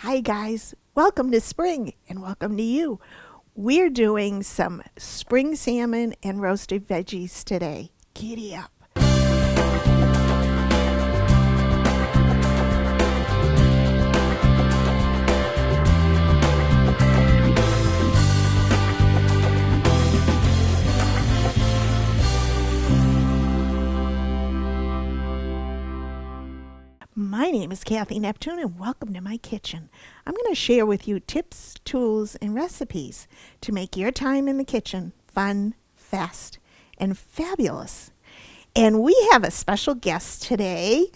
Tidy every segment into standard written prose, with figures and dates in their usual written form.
Hi guys, welcome to spring and welcome to you. We're doing some spring salmon and roasted veggies today. Giddy up. My name is Cathy Neptune and welcome to my kitchen. I'm going to share with you tips, tools, and recipes to make your time in the kitchen fun, fast, and fabulous. And we have a special guest today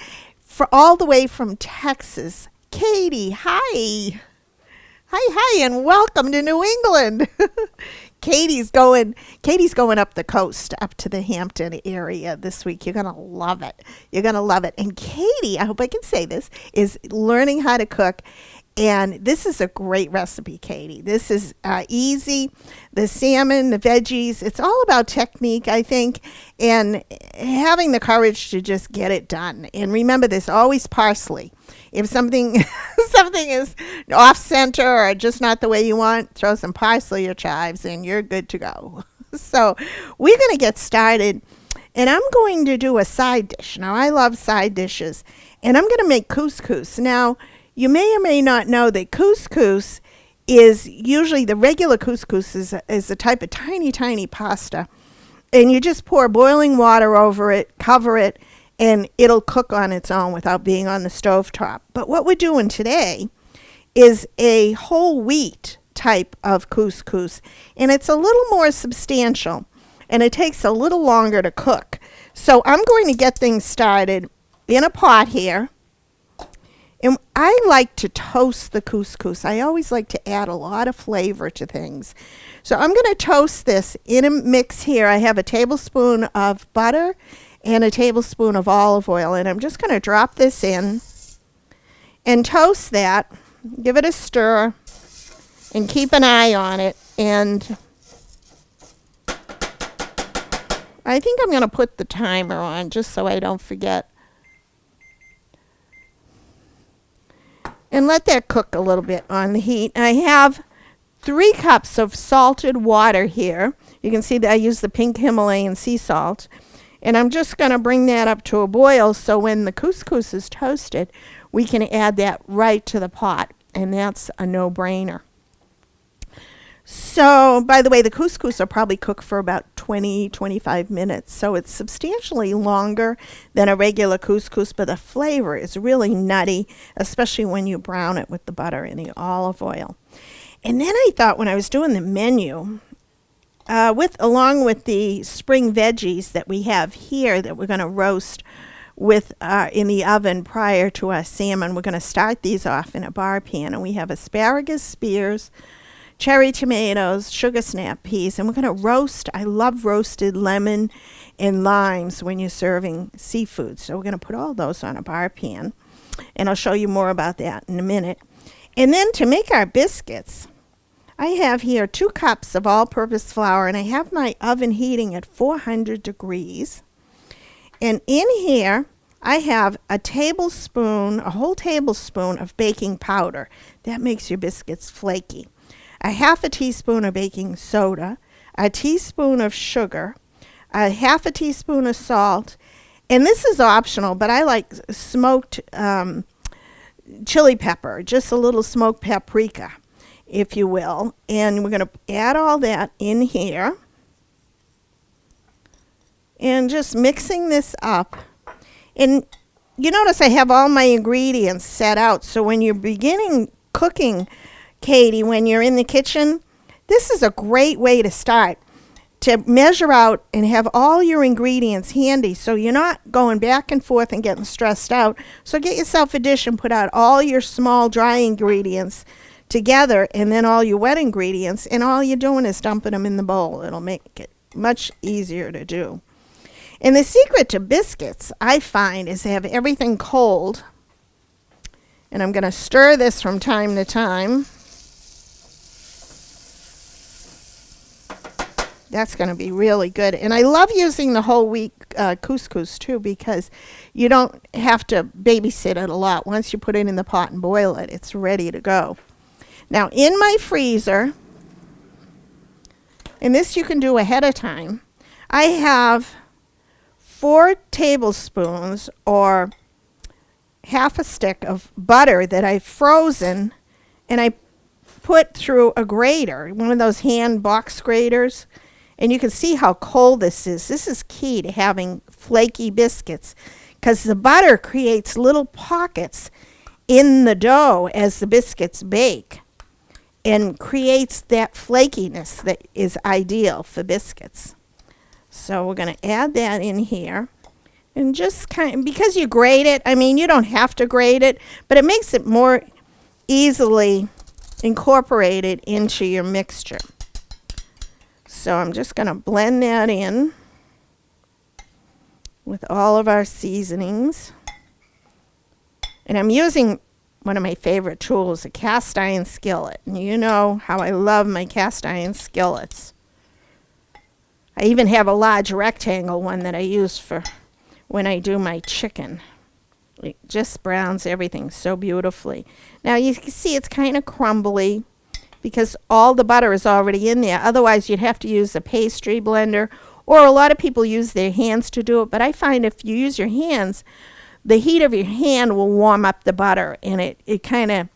all the way from Texas. Katie, hi. Hi, and welcome to New England. Katie's going up the coast, up to the Hampton area this week. You're going to love it. You're going to love it. And Katie, I hope I can say this, is learning how to cook. And this is a great recipe, Katie. This is easy. The salmon, the veggies, it's all about technique, I think, and having the courage to just get it done. And remember, there's always parsley. If something is off center or just not the way you want, throw some parsley or chives and you're good to go. So we're going to get started, and I'm going to do a side dish. Now, I love side dishes, and I'm going to make couscous. Now, you may or may not know that couscous is usually, the regular couscous is a type of tiny, tiny pasta, and you just pour boiling water over it, cover it, and it'll cook on its own without being on the stovetop. But what we're doing today is a whole wheat type of couscous, and it's a little more substantial, and it takes a little longer to cook. So I'm going to get things started in a pot here, and I like to toast the couscous. I always like to add a lot of flavor to things. So I'm going to toast this in a mix here. I have a tablespoon of butter and a tablespoon of olive oil, and I'm just going to drop this in and toast that. Give it a stir and keep an eye on it. And I think I'm going to put the timer on just so I don't forget. And let that cook a little bit on the heat. I have 3 cups of salted water here. You can see that I use the pink Himalayan sea salt. And I'm just going to bring that up to a boil so when the couscous is toasted, we can add that right to the pot. And that's a no-brainer. So, by the way, the couscous will probably cook for about 20-25 minutes. So it's substantially longer than a regular couscous, but the flavor is really nutty, especially when you brown it with the butter and the olive oil. And then I thought when I was doing the menu, along with the spring veggies that we have here that we're going to roast with in the oven prior to our salmon, we're going to start these off in a bar pan. And we have asparagus spears, cherry tomatoes, sugar snap peas, and we're going to roast. I love roasted lemon and limes when you're serving seafood. So we're going to put all those on a bar pan, and I'll show you more about that in a minute. And then to make our biscuits, I have here 2 cups of all-purpose flour, and I have my oven heating at 400 degrees. And in here, I have a whole tablespoon of baking powder. That makes your biscuits flaky. A half a teaspoon of baking soda, a teaspoon of sugar, a half a teaspoon of salt, and this is optional, but I like smoked chili pepper, just a little smoked paprika, if you will. And we're going to add all that in here. And just mixing this up. And you notice I have all my ingredients set out. So when you're beginning cooking, Katie, when you're in the kitchen, this is a great way to start. To measure out and have all your ingredients handy so you're not going back and forth and getting stressed out. So get yourself a dish and put out all your small dry ingredients together and then all your wet ingredients, and all you're doing is dumping them in the bowl. It'll make it much easier to do. And the secret to biscuits, I find, is to have everything cold. And I'm going to stir this from time to time. That's going to be really good. And I love using the whole wheat couscous too, because you don't have to babysit it a lot. Once you put it in the pot and boil it, it's ready to go. Now in my freezer, and this you can do ahead of time, I have 4 tablespoons or half a stick of butter that I've frozen, and I put through a grater, one of those hand box graters. And you can see how cold this is. This is key to having flaky biscuits, because the butter creates little pockets in the dough as the biscuits bake and creates that flakiness that is ideal for biscuits. So we're going to add that in here. And just kind of, because you grate it, I mean, you don't have to grate it, but it makes it more easily incorporated into your mixture. So I'm just going to blend that in with all of our seasonings. And I'm using one of my favorite tools, a cast iron skillet. And you know how I love my cast iron skillets. I even have a large rectangle one that I use for when I do my chicken. It just browns everything so beautifully. Now you can see it's kind of crumbly because all the butter is already in there. Otherwise you'd have to use a pastry blender, or a lot of people use their hands to do it. But I find if you use your hands, the heat of your hand will warm up the butter, and it kind of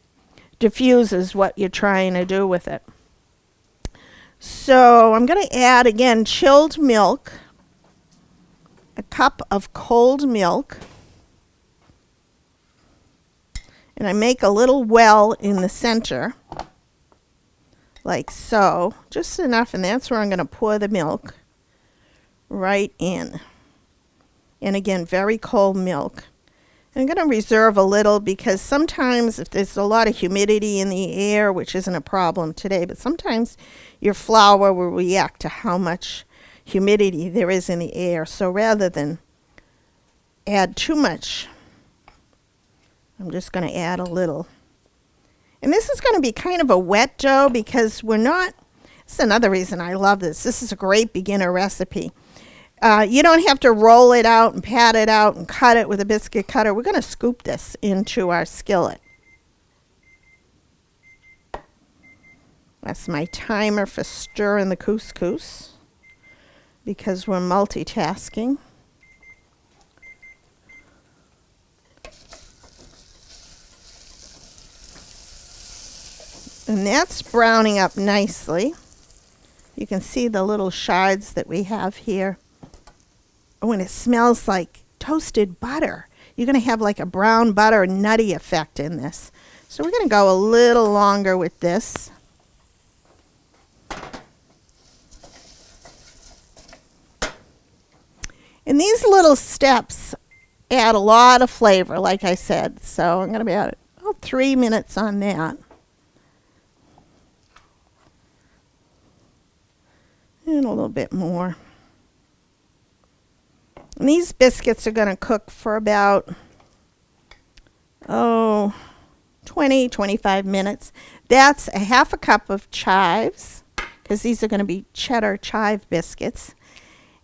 diffuses what you're trying to do with it. So I'm going to add again chilled milk, a cup of cold milk, and I make a little well in the center, like so, just enough, and that's where I'm going to pour the milk right in. And again, very cold milk. I'm going to reserve a little, because sometimes if there's a lot of humidity in the air, which isn't a problem today, but sometimes your flour will react to how much humidity there is in the air. So rather than add too much, I'm just going to add a little. And this is going to be kind of a wet dough, because we're not, this is another reason I love this. This is a great beginner recipe. You don't have to roll it out and pat it out and cut it with a biscuit cutter. We're going to scoop this into our skillet. That's my timer for stirring the couscous, because we're multitasking. And that's browning up nicely. You can see the little shards that we have here. Oh, and it smells like toasted butter. You're going to have like a brown butter nutty effect in this. So we're going to go a little longer with this. And these little steps add a lot of flavor, like I said. So I'm going to be at 3 minutes on that. And a little bit more. And these biscuits are going to cook for about, 20-25 minutes. That's a half a cup of chives, because these are going to be cheddar chive biscuits.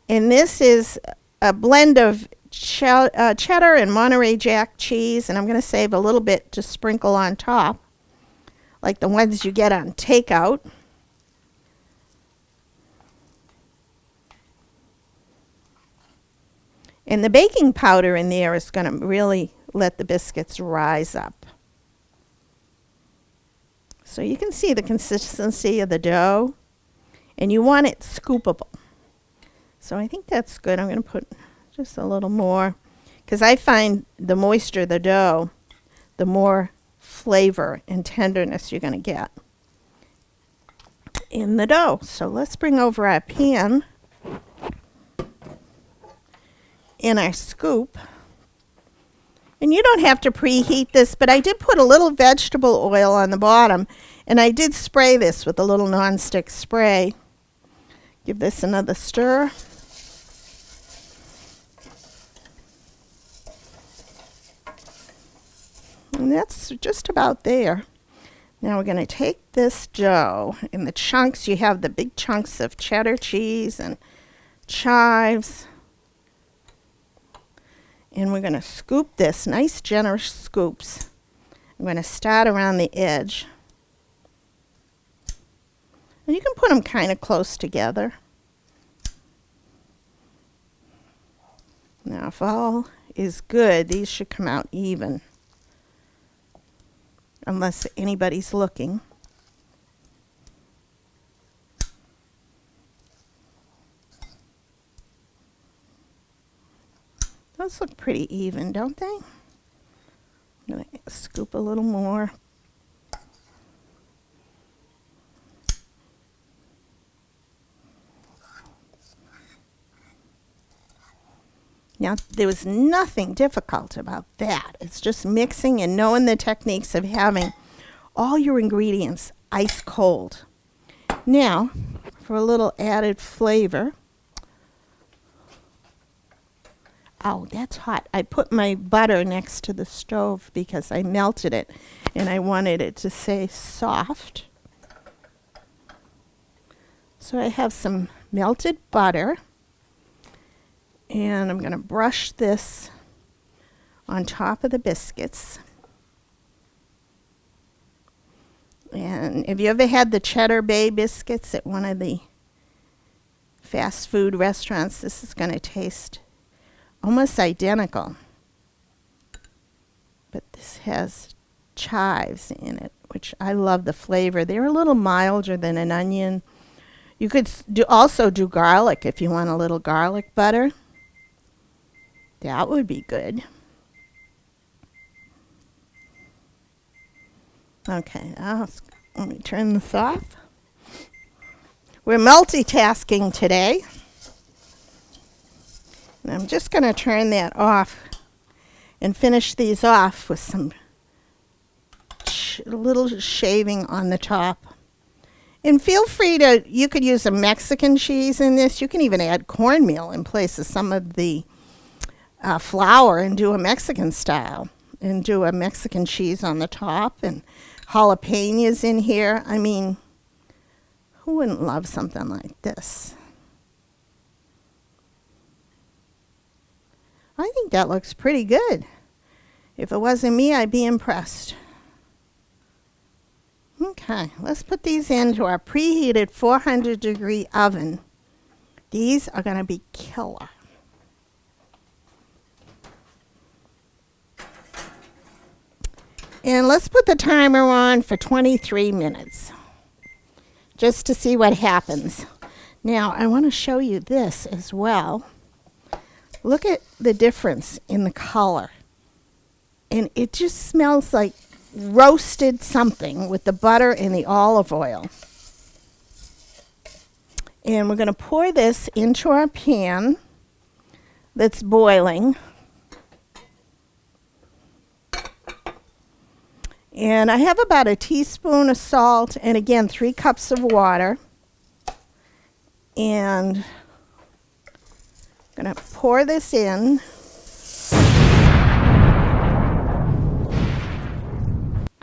And this is a blend of cheddar and Monterey Jack cheese, and I'm going to save a little bit to sprinkle on top, like the ones you get on takeout. And the baking powder in there is going to really let the biscuits rise up. So you can see the consistency of the dough, and you want it scoopable. So I think that's good. I'm going to put just a little more, because I find the moister of the dough, the more flavor and tenderness you're going to get in the dough. So let's bring over our pan in our scoop. And you don't have to preheat this, but I did put a little vegetable oil on the bottom, and I did spray this with a little nonstick spray. Give this another stir. And that's just about there. Now we're going to take this dough. In the chunks, you have the big chunks of cheddar cheese and chives. And we're going to scoop this, nice generous scoops. I'm going to start around the edge. And you can put them kind of close together. Now if all is good, these should come out even. Unless anybody's looking. Those look pretty even, don't they? I'm going to scoop a little more. Now, there was nothing difficult about that. It's just mixing and knowing the techniques of having all your ingredients ice cold. Now, for a little added flavor. Oh, that's hot. I put my butter next to the stove because I melted it and I wanted it to stay soft. So I have some melted butter. And I'm going to brush this on top of the biscuits. And have you ever had the Cheddar Bay biscuits at one of the fast food restaurants? This is going to taste almost identical. But this has chives in it, which I love the flavor. They're a little milder than an onion. You could also do garlic if you want a little garlic butter. That would be good. Okay, let me turn this off. We're multitasking today. And I'm just going to turn that off and finish these off with some little shaving on the top. And feel free to, you could use a Mexican cheese in this. You can even add cornmeal in place of some of the flour and do a Mexican style and do a Mexican cheese on the top and jalapenos in here. I mean, who wouldn't love something like this? I think that looks pretty good. If it wasn't me, I'd be impressed. Okay, let's put these into our preheated 400-degree oven. These are going to be killer. And let's put the timer on for 23 minutes, just to see what happens. Now, I want to show you this as well. Look at the difference in the color. And it just smells like roasted something with the butter and the olive oil. And we're going to pour this into our pan that's boiling. And I have about a teaspoon of salt and again 3 cups of water. And I'm going to pour this in.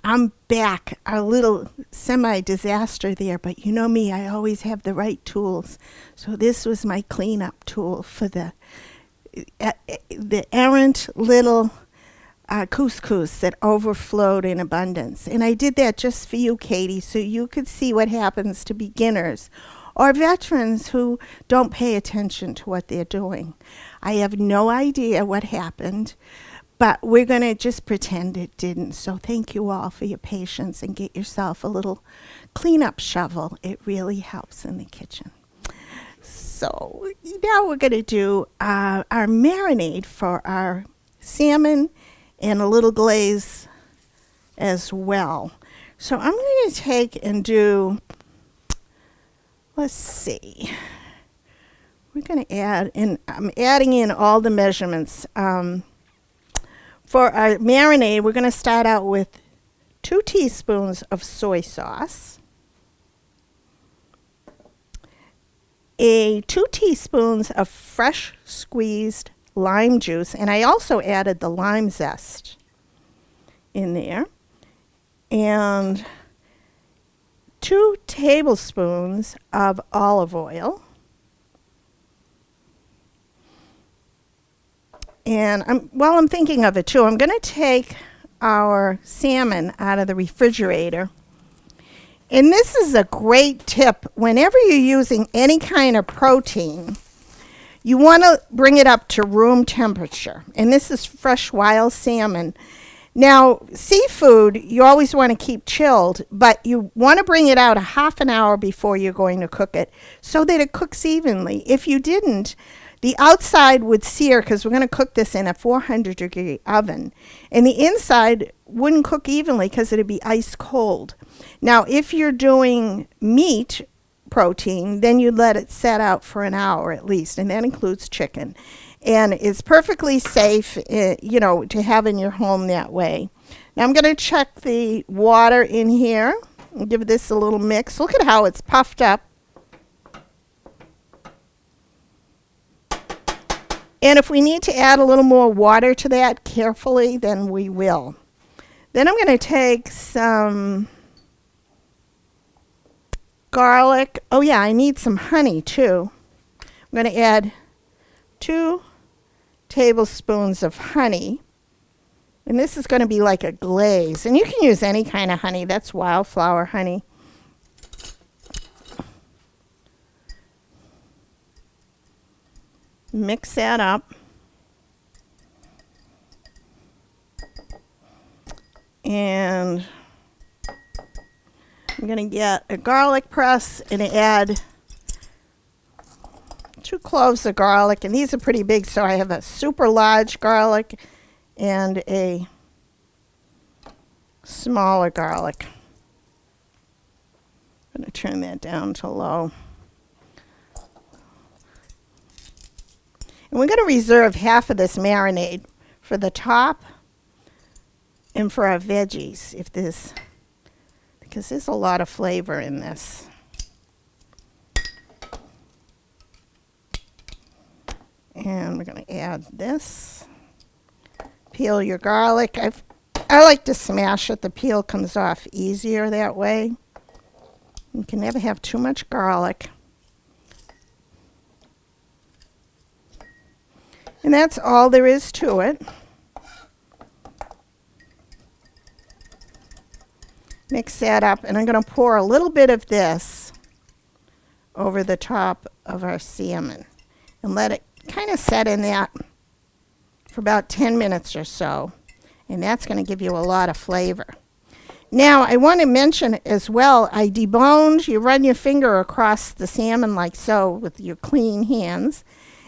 I'm back. A little semi-disaster there, but you know me, I always have the right tools. So this was my cleanup tool for the errant little couscous that overflowed in abundance. And I did that just for you, Katie, so you could see what happens to beginners or veterans who don't pay attention to what they're doing. I have no idea what happened, but we're going to just pretend it didn't. So thank you all for your patience and get yourself a little cleanup shovel. It really helps in the kitchen. So now we're going to do our marinade for our salmon and a little glaze as well. So I'm going to take and do, let's see. We're going to add, and I'm adding in all the measurements. For our marinade, we're going to start out with 2 teaspoons of soy sauce, 2 teaspoons of fresh squeezed lime juice, and I also added the lime zest in there, and 2 tablespoons of olive oil. And while I'm thinking of it too, I'm going to take our salmon out of the refrigerator. And this is a great tip. Whenever you're using any kind of protein, you want to bring it up to room temperature. And this is fresh wild salmon. Now, seafood, you always want to keep chilled, but you want to bring it out a half an hour before you're going to cook it so that it cooks evenly. If you didn't, the outside would sear because we're going to cook this in a 400-degree oven. And the inside wouldn't cook evenly because it would be ice cold. Now, if you're doing meat protein, then you let it set out for an hour at least, and that includes chicken. And it's perfectly safe, to have in your home that way. Now I'm going to check the water in here and give this a little mix. Look at how it's puffed up. And if we need to add a little more water to that carefully, then we will. Then I'm going to take some garlic. Oh yeah, I need some honey too. I'm going to add 2 tablespoons of honey. And this is going to be like a glaze. And you can use any kind of honey. That's wildflower honey. Mix that up. And I'm going to get a garlic press and add 2 cloves of garlic, and these are pretty big, so I have a super large garlic and a smaller garlic. I'm going to turn that down to low. And we're going to reserve half of this marinade for the top and for our veggies, because there's a lot of flavor in this. And we're going to add this. Peel your garlic. I like to smash it. The peel comes off easier that way. You can never have too much garlic. And that's all there is to it. Mix that up, and I'm going to pour a little bit of this over the top of our salmon and let it kind of set in that for about 10 minutes or so, and that's going to give you a lot of flavor. Now I want to mention as well, I deboned. You run your finger across the salmon like so with your clean hands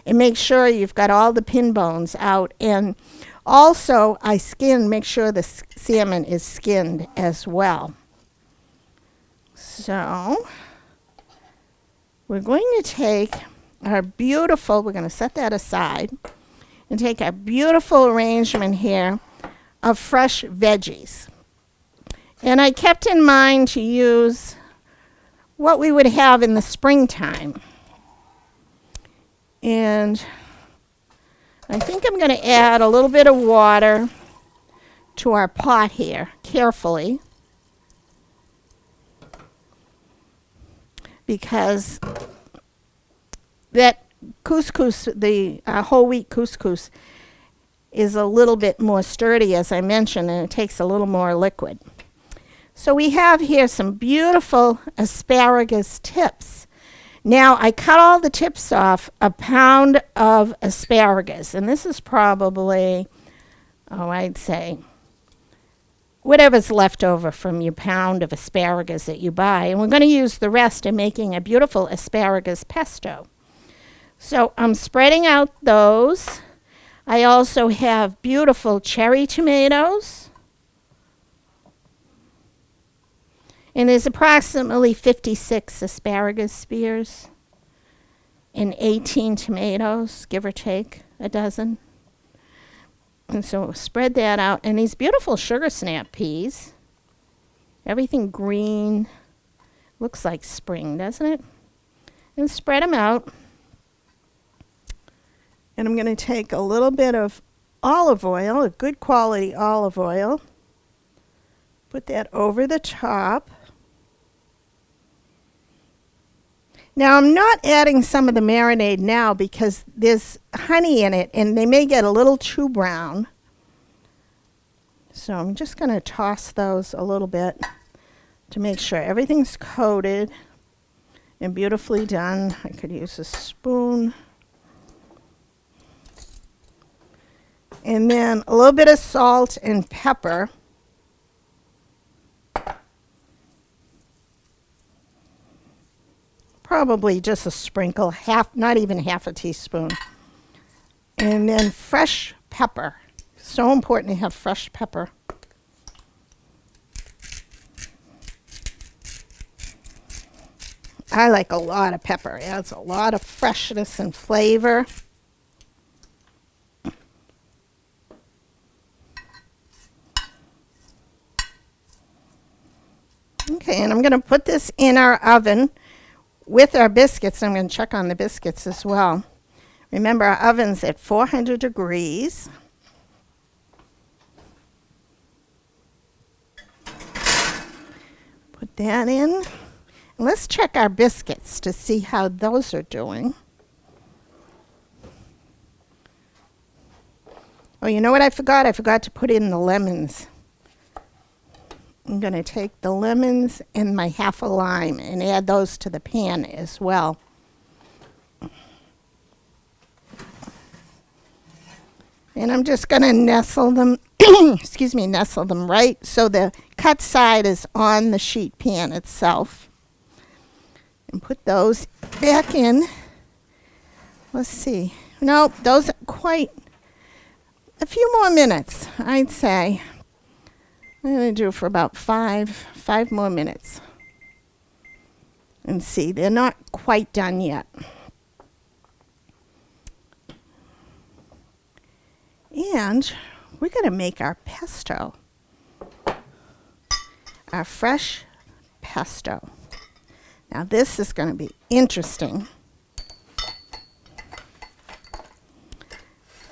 and make sure you've got all the pin bones out. And also I make sure the salmon is skinned as well. So we're going to take our beautiful, we're going to set that aside and take our beautiful arrangement here of fresh veggies. And I kept in mind to use what we would have in the springtime. And I think I'm going to add a little bit of water to our pot here, carefully, because that couscous, the whole wheat couscous, is a little bit more sturdy, as I mentioned, and it takes a little more liquid. So we have here some beautiful asparagus tips. Now I cut all the tips off a pound of asparagus, and this is probably, I'd say, whatever's left over from your pound of asparagus that you buy. And we're going to use the rest in making a beautiful asparagus pesto. So I'm spreading out those. I also have beautiful cherry tomatoes. And there's approximately 56 asparagus spears and 18 tomatoes, give or take a dozen. And so we'll spread that out. And these beautiful sugar snap peas, everything green, looks like spring, doesn't it? And spread them out. And I'm going to take a little bit of olive oil, a good quality olive oil, put that over the top. Now I'm not adding some of the marinade now because there's honey in it and they may get a little too brown. So I'm just going to toss those a little bit to make sure everything's coated and beautifully done. I could use a spoon. And then a little bit of salt and pepper. Probably just a sprinkle, not even half a teaspoon. And then fresh pepper. So important to have fresh pepper. I like a lot of pepper. It adds a lot of freshness and flavor. Okay, and I'm going to put this in our oven with our biscuits. I'm going to check on the biscuits as well. Remember, our oven's at 400 degrees. Put that in. And let's check our biscuits to see how those are doing. Oh, you know what I forgot? I forgot to put in the lemons. I'm going to take the lemons and my half a lime and add those to the pan as well. And I'm just going to nestle them, nestle them right so the cut side is on the sheet pan itself. And put those back in. Let's see. No, those are quite a few more minutes, I'd say. I'm going to do it for about five more minutes. And see, they're not quite done yet. And we're going to make our pesto, our fresh pesto. Now this is going to be interesting.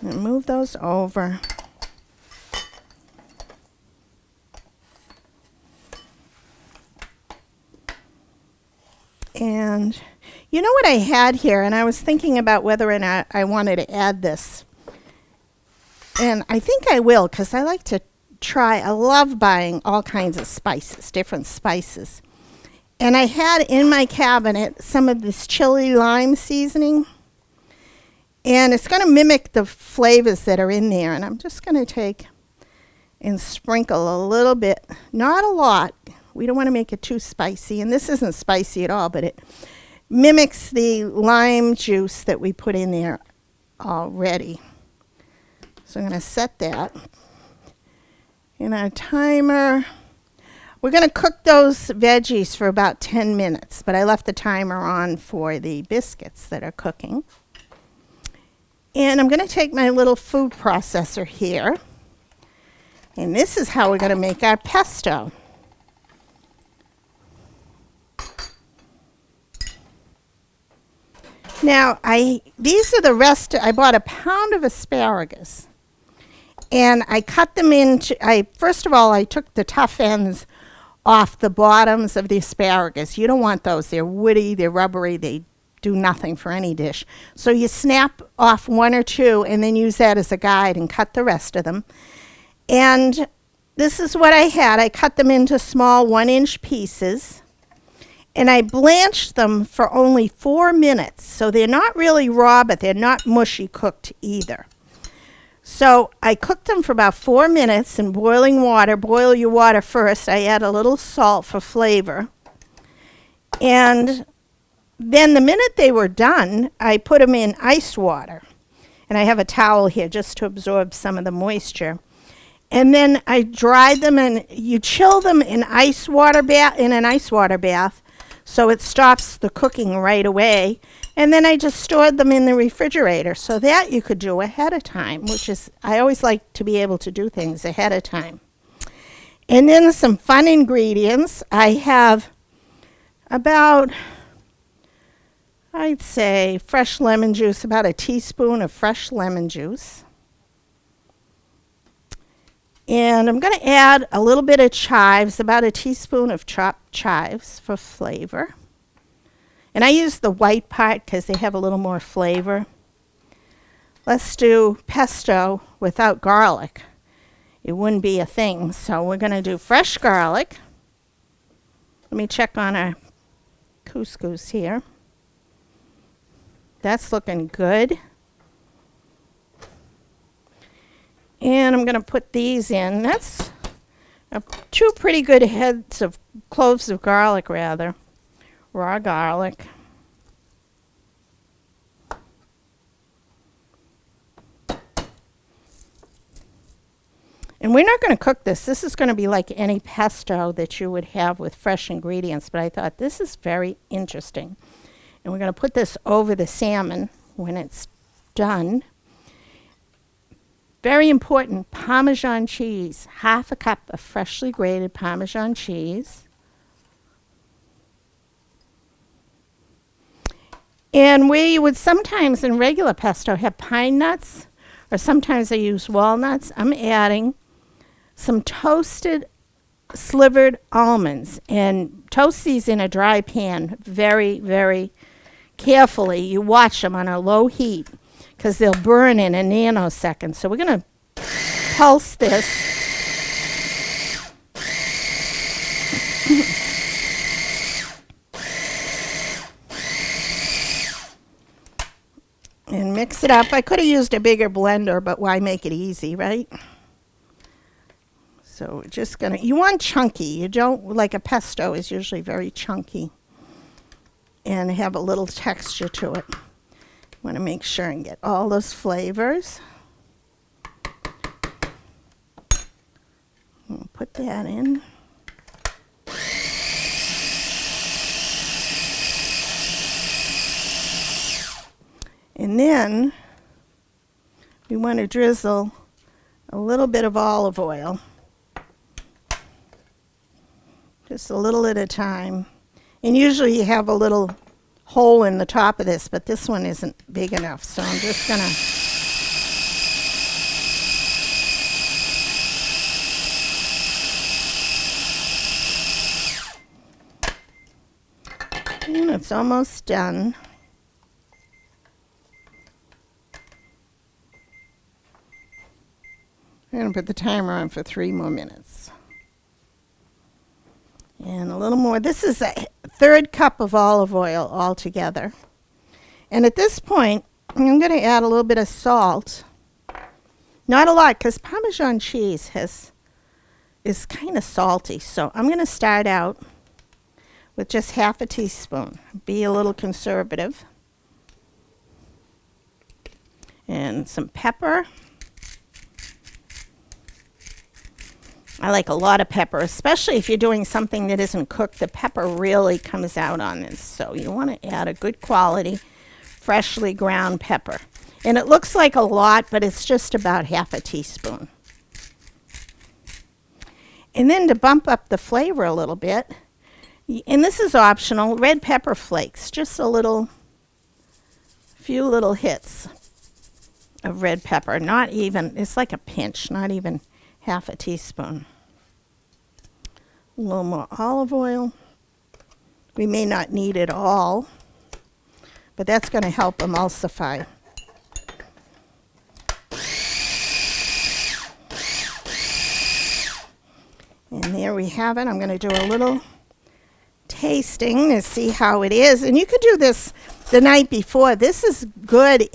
And move those over. And you know what I had here, and I was thinking about whether or not I wanted to add this. And I think I will, because I like to try. I love buying all kinds of spices, different spices. And I had in my cabinet some of this chili lime seasoning. And it's going to mimic the flavors that are in there. And I'm just going to take and sprinkle a little bit, not a lot. We don't want to make it too spicy. And this isn't spicy at all, but it mimics the lime juice that we put in there already. So I'm going to set that in our timer. We're going to cook those veggies for about 10 minutes, but I left the timer on for the biscuits that are cooking. And I'm going to take my little food processor here. And this is how we're going to make our pesto. Now, these are the rest. I bought a pound of asparagus. And I cut them into, first of all, I took the tough ends off the bottoms of the asparagus. You don't want those. They're woody, they're rubbery, they do nothing for any dish. So you snap off one or two and then use that as a guide and cut the rest of them. And this is what I had. I cut them into small 1-inch pieces. And I blanched them for only 4 minutes. So they're not really raw, but they're not mushy cooked either. So I cooked them for about 4 minutes in boiling water. Boil your water first. I add a little salt for flavor. And then the minute they were done, I put them in ice water. And I have a towel here just to absorb some of the moisture. And then I dried them, and you chill them in an ice water bath. So it stops the cooking right away. And then I just stored them in the refrigerator. So that you could do ahead of time, which is, I always like to be able to do things ahead of time. And then some fun ingredients. I have about, I'd say, fresh lemon juice, about a teaspoon of fresh lemon juice. And I'm going to add a little bit of chives, about a teaspoon of chopped chives for flavor. And I use the white part because they have a little more flavor. Let's do pesto without garlic. It wouldn't be a thing. So we're going to do fresh garlic. Let me check on our couscous here. That's looking good. And I'm going to put these in. That's two pretty good heads of cloves of garlic, rather. Raw garlic. And we're not going to cook this. This is going to be like any pesto that you would have with fresh ingredients. But I thought this is very interesting. And we're going to put this over the salmon when it's done. Very important, Parmesan cheese. 1/2 cup of freshly grated Parmesan cheese. And we would sometimes in regular pesto have pine nuts, or sometimes I use walnuts. I'm adding some toasted slivered almonds, and toast these in a dry pan very, very carefully. You watch them on a low heat because they'll burn in a nanosecond. So we're going to pulse this. And mix it up. I could have used a bigger blender, but why make it easy, right? So we're just going to, you want chunky. You don't, like a pesto is usually very chunky and have a little texture to it. Want to make sure and get all those flavors. We'll put that in. And then we want to drizzle a little bit of olive oil. Just a little at a time. And usually you have a little hole in the top of this, but this one isn't big enough. So I'm just going to... And it's almost done. I'm going to put the timer on for 3 more minutes. And a little more. This is a 1/3 cup of olive oil altogether. And at this point, I'm going to add a little bit of salt. Not a lot, because Parmesan cheese is kind of salty. So I'm going to start out with just 1/2 teaspoon. Be a little conservative. And some pepper. I like a lot of pepper, especially if you're doing something that isn't cooked. The pepper really comes out on this. So you want to add a good quality, freshly ground pepper. And it looks like a lot, but it's just about 1/2 teaspoon. And then to bump up the flavor a little bit, and this is optional, red pepper flakes. Just a few little hits of red pepper. Not even, it's like a pinch, not even 1/2 teaspoon. A little more olive oil. We may not need it all, but that's going to help emulsify. And there we have it. I'm going to do a little tasting to see how it is. And you could do this the night before. This is good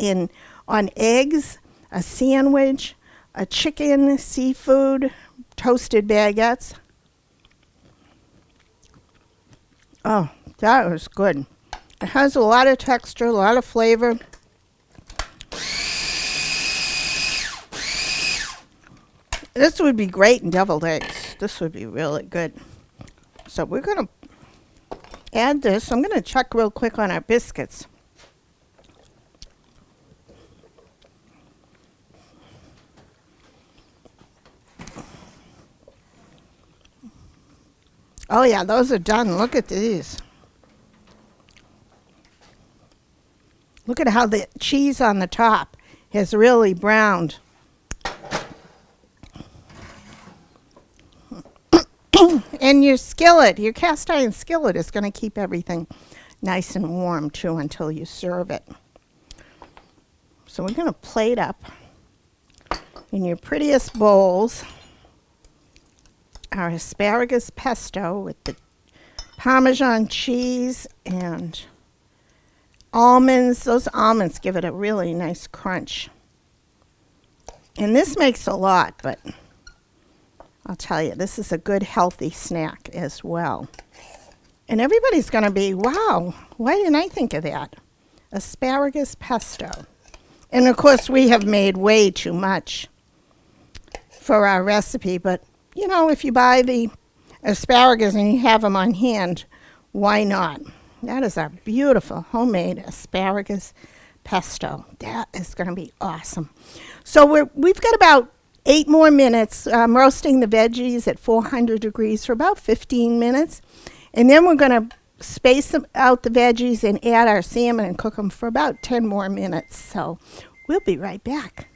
on eggs, a sandwich, a chicken, seafood, toasted baguettes. Oh, that was good. It has a lot of texture, a lot of flavor. This would be great in deviled eggs. This would be really good. So we're going to add this. I'm going to check real quick on our biscuits. Oh yeah, those are done. Look at these. Look at how the cheese on the top has really browned. And your skillet, your cast iron skillet is going to keep everything nice and warm too until you serve it. So we're going to plate up in your prettiest bowls our asparagus pesto with the Parmesan cheese and almonds. Those almonds give it a really nice crunch. And this makes a lot, but I'll tell you, this is a good healthy snack as well. And everybody's going to be, wow, why didn't I think of that? Asparagus pesto. And of course, we have made way too much for our recipe, but you know, if you buy the asparagus and you have them on hand, why not? That is our beautiful homemade asparagus pesto. That is going to be awesome. So we've got about 8 more minutes. I'm roasting the veggies at 400 degrees for about 15 minutes. And then we're going to space out the veggies and add our salmon and cook them for about 10 more minutes. So we'll be right back.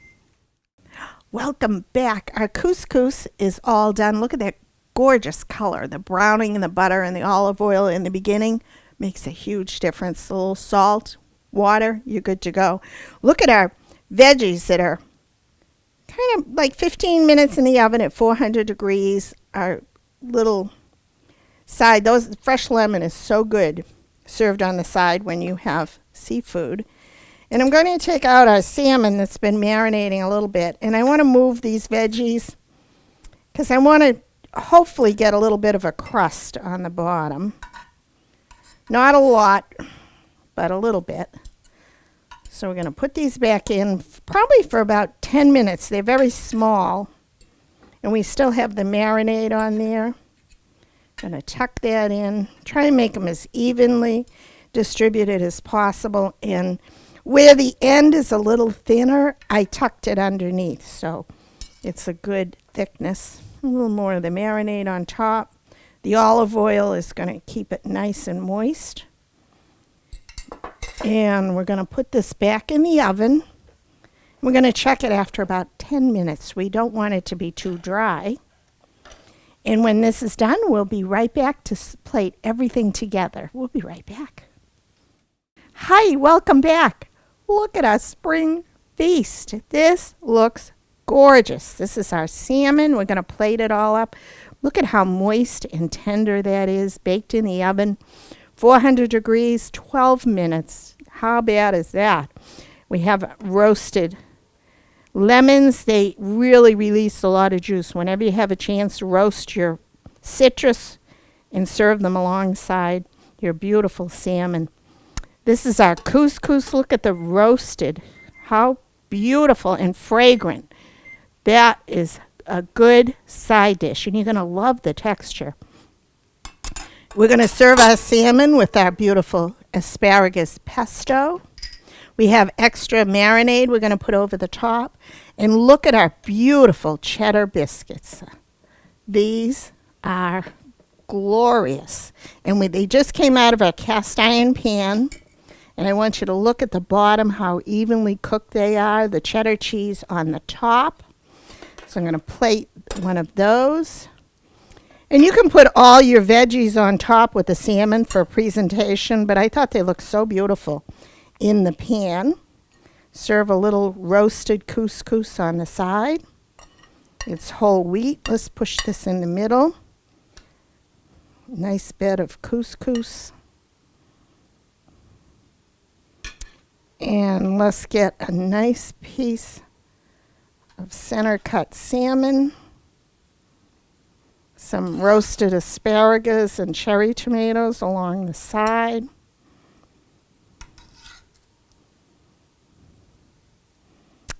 Welcome back. Our couscous is all done. Look at that gorgeous color. The browning and the butter and the olive oil in the beginning makes a huge difference. A little salt, water, you're good to go. Look at our veggies that are kind of like 15 minutes in the oven at 400 degrees. Our little side, those fresh lemon is so good served on the side when you have seafood. And I'm going to take out our salmon that's been marinating a little bit. And I want to move these veggies because I want to hopefully get a little bit of a crust on the bottom. Not a lot, but a little bit. So we're going to put these back in probably for about 10 minutes. They're very small. And we still have the marinade on there. Going to tuck that in. Try and make them as evenly distributed as possible. And where the end is a little thinner, I tucked it underneath, so it's a good thickness. A little more of the marinade on top. The olive oil is going to keep it nice and moist. And we're going to put this back in the oven. We're going to check it after about 10 minutes. We don't want it to be too dry. And when this is done, we'll be right back to plate everything together. We'll be right back. Hi, welcome back. Look at our spring feast. This looks gorgeous. This is our salmon. We're going to plate it all up. Look at how moist and tender that is, baked in the oven. 400 degrees, 12 minutes. How bad is that? We have roasted lemons. They really release a lot of juice. Whenever you have a chance, roast your citrus and serve them alongside your beautiful salmon. This is our couscous. Look at the roasted. How beautiful and fragrant. That is a good side dish, and you're going to love the texture. We're going to serve our salmon with our beautiful asparagus pesto. We have extra marinade we're going to put over the top. And look at our beautiful cheddar biscuits. These are glorious. And they just came out of our cast iron pan. And I want you to look at the bottom, how evenly cooked they are. The cheddar cheese on the top. So I'm going to plate one of those. And you can put all your veggies on top with the salmon for a presentation, but I thought they looked so beautiful in the pan. Serve a little roasted couscous on the side. It's whole wheat. Let's push this in the middle. Nice bed of couscous. And let's get a nice piece of center cut salmon. Some roasted asparagus and cherry tomatoes along the side.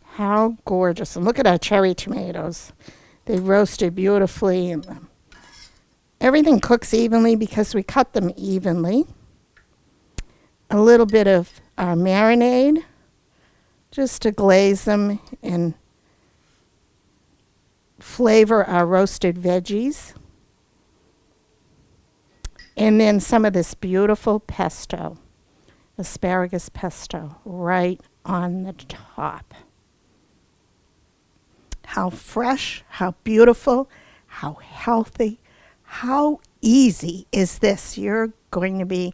How gorgeous. And look at our cherry tomatoes. They roasted beautifully. And everything cooks evenly because we cut them evenly. A little bit of marinade just to glaze them and flavor our roasted veggies. And then some of this beautiful pesto, asparagus pesto, right on the top. How fresh, how beautiful, how healthy, how easy is this? You're going to be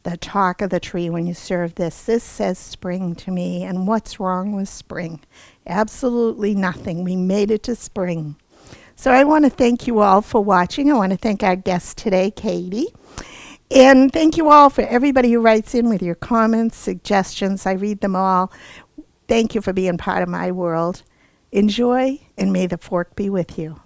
the talk of the tree when you serve this. This says spring to me, and what's wrong with spring? Absolutely nothing. We made it to spring. So I want to thank you all for watching. I want to thank our guest today, Cathy. And thank you all for everybody who writes in with your comments, suggestions. I read them all. Thank you for being part of my world. Enjoy, and may the fork be with you.